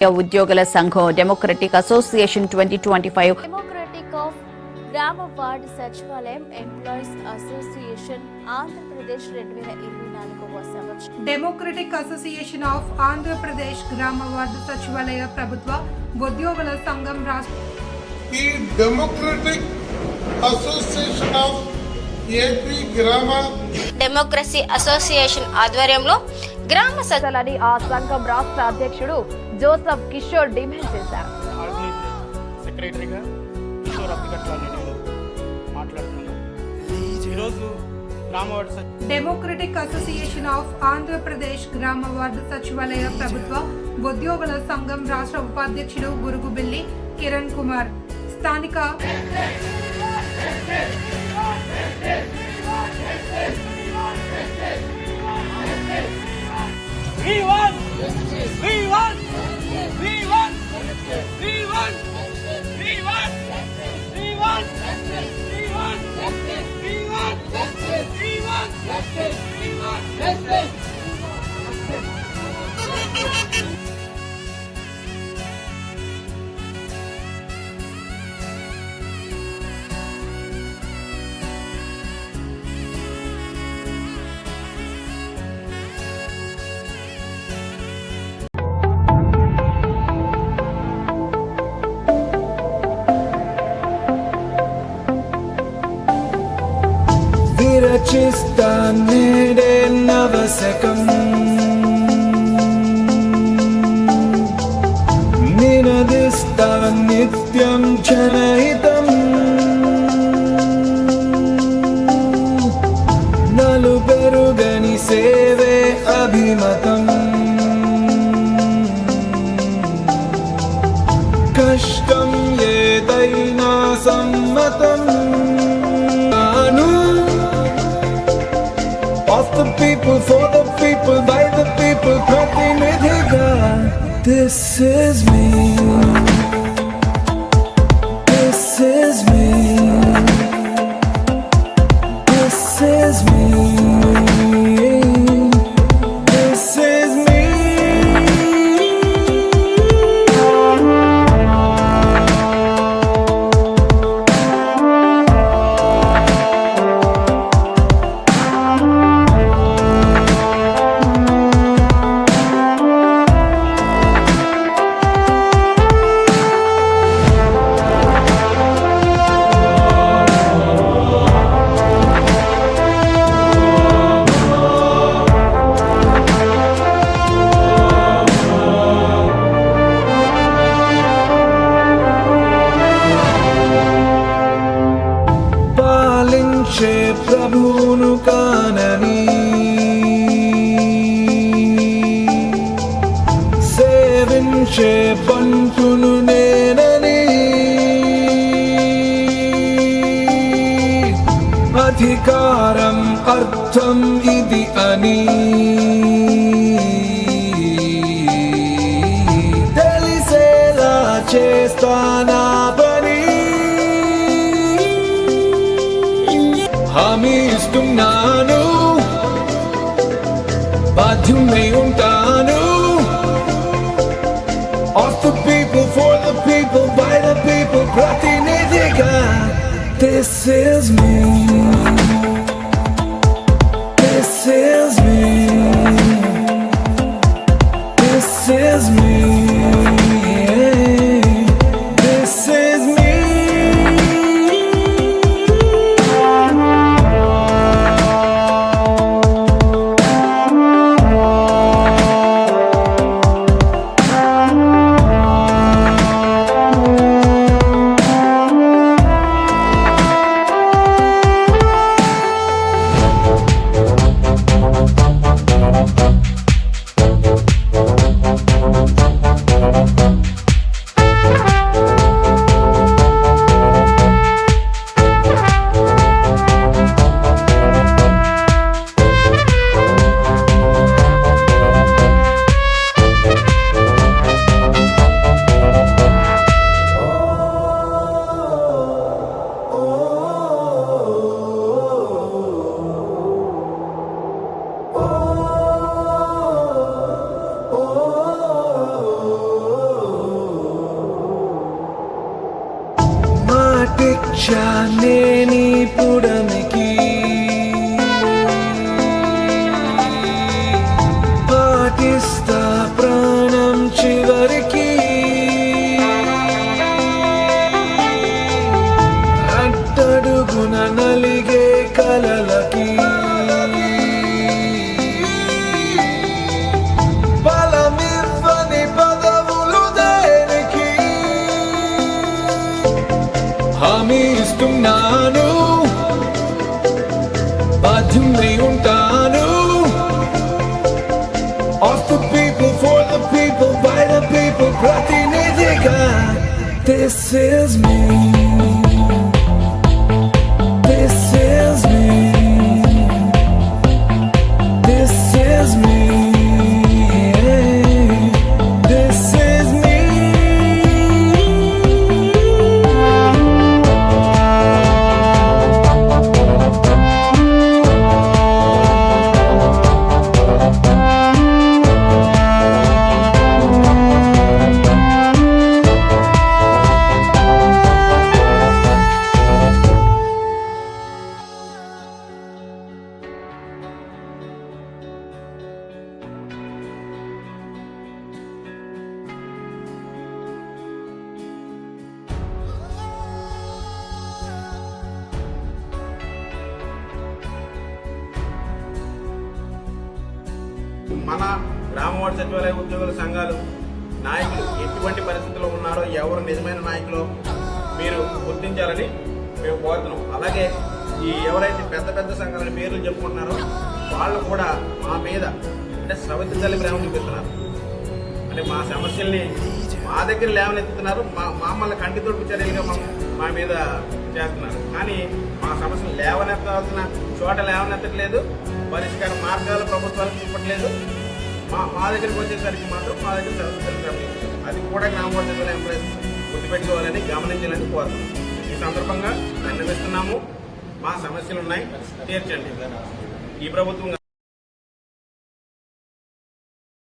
ఉద్యోగుల సంఘం democratic association 2025 democratic of గ్రామ వార్డ్ సచివాలయం ఎంప్లాయీస్ అసోసియేషన్ ఆంధ్రప్రదేశ్ 2024వ సంవత్సరం డెమోక్రటిక్ అసోసియేషన్ ఆఫ్ ఆంధ్రప్రదేశ్ గ్రామ వార్డు సచివాలయ ప్రభుత్వ ఉద్యోగుల సంఘం ఈ డెమోక్రటిక్ అసోసియేషన్ ఆఫ్ ఏపీ గ్రామ డెమోక్రసీ అసోసియేషన్ ఆధ్వర్యంలో గ్రామ సభలని ఆ సంఘం రాష్ట్ర అధ్యక్షుడు జోసఫ్ కిషోర్ డిమాండ్ చేశారు. సెక్రటరీగా కిషోర్ అప్పికట్లని నేను మాట్లాడుతున్నాను. ఈరోజు డెమోక్రటిక్ అసోసియేషన్ ఆఫ్ ఆంధ్రప్రదేశ్ గ్రామ వార్డు సచివాలయ ప్రభుత్వ ఉద్యోగుల సంఘం రాష్ట్ర ఉపాధ్యక్షుడు గురుగుబిల్లి కిరణ్ కుమార్ స్థానిక విరచిస్తా నేడే నవశకం నినదిస్తా నిత్యం జనహితం నలు పెరుగని సేవే అభిమతం కష్టం ఏదైనా సమ్మతం Of the people, for the people, by the people, Pratinidhiga. This is me. This is me. This is me. This is me. పాలించే ప్రభువును కానని సేవించే పంటును నేనని అధికారం అర్థం ఇది అని తెలిసేలా చేస్తానా పని హామీ ఇస్తున్నాను బాధ్యుమై ఉంటాను Of the people, for the people, by the people, ప్రతినిధిగా This is me. This is me. This is me. This is me. ఇచ్చానే నీ పుడమికి పాటిస్తా ప్రాణం చివరికి అట్టడుగున నలిగే కలలకి బలమివ్వని పదవులు దేనికి హామీ ఇస్తున్నాను బాధ్యుండి ఉంటాను Of the people, for the people, by the people, ప్రతినిధిగా This is me. This is me. This is me. This is me. మన గ్రామ వార్డు సచివాలయ ఉద్యోగుల సంఘాలు నాయకులు ఎటువంటి పరిస్థితుల్లో ఉన్నారో, ఎవరు నిజమైన నాయకులు మీరు గుర్తించాలని మేము కోరుతున్నాం. అలాగే ఈ ఎవరైతే పెద్ద పెద్ద సంఘాలని పేర్లు చెప్పుకుంటున్నారో వాళ్ళు కూడా మా మీద అంటే సవితి తల్లి ప్రేమ చూపిస్తున్నారు. అంటే మా సమస్యల్ని మా దగ్గర లేవనెత్తుతున్నారు, మమ్మల్ని కంటితోటి చర్యలుగా మా మీద చేస్తున్నారు. కానీ మా సమస్యలు లేవనెత్తాల్సిన చోట లేవనెత్తట్లేదు, పరిష్కార మార్గాలు ప్రభుత్వాలు చూపట్లేదు. మా దగ్గరికి వచ్చేసరికి మాత్రం మా దగ్గర సవితి అది కూడా గ్రామ వార్డు ఎంప్లాయీస్ గుర్తుపెట్టుకోవాలని గమనించాలని కోరుతున్నాం. ఈ సందర్భంగా విన్నవిస్తున్నాము, మా సమస్యలు ఉన్నాయి, తీర్చండి. ఈ ప్రభుత్వం